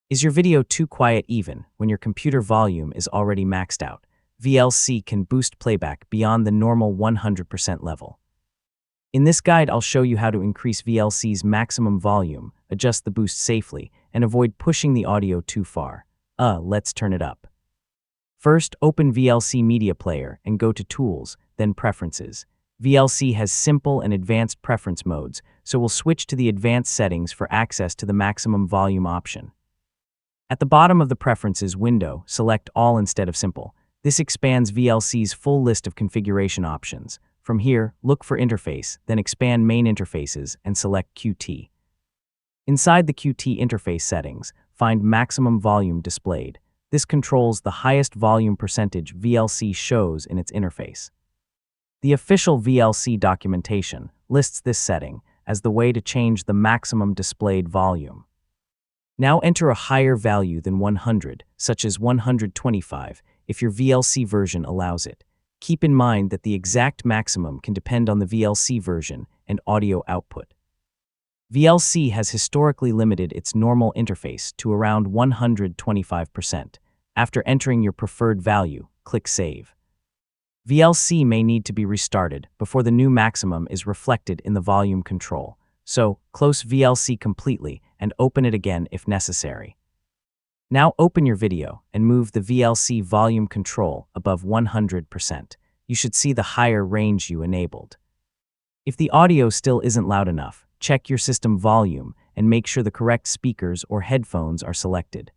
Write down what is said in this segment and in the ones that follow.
Is your video too quiet even when your computer volume is already maxed out? VLC can boost playback beyond the normal 100% level. In this guide, I'll show you how to increase VLC's maximum volume, adjust the boost safely, and avoid pushing the audio too far. Let's turn it up. First, open VLC Media Player and go to Tools, then Preferences. VLC has simple and advanced preference modes, so we'll switch to the advanced settings for access to the maximum volume option. At the bottom of the Preferences window, select All instead of Simple. This expands VLC's full list of configuration options. From here, look for Interface, then expand Main Interfaces and select QT. Inside the QT interface settings, find Maximum Volume Displayed. This controls the highest volume percentage VLC shows in its interface. The official VLC documentation lists this setting as the way to change the maximum displayed volume. Now enter a higher value than 100, such as 125, if your VLC version allows it. Keep in mind that the exact maximum can depend on the VLC version and audio output. VLC has historically limited its normal interface to around 125%. After entering your preferred value, click Save. VLC may need to be restarted before the new maximum is reflected in the volume control, so close VLC completely and open it again if necessary. Now open your video and move the VLC volume control above 100%. You should see the higher range you enabled. If the audio still isn't loud enough, check your system volume and make sure the correct speakers or headphones are selected.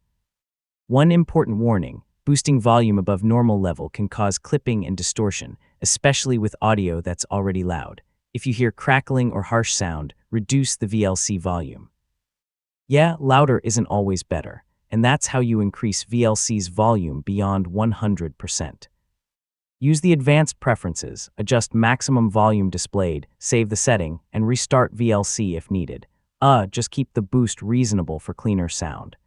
One important warning: boosting volume above normal level can cause clipping and distortion, especially with audio that's already loud. If you hear crackling or harsh sound, reduce the VLC volume. Yeah, louder isn't always better, and that's how you increase VLC's volume beyond 100%. Use the advanced preferences, adjust maximum volume displayed, save the setting, and restart VLC if needed. Just keep the boost reasonable for cleaner sound.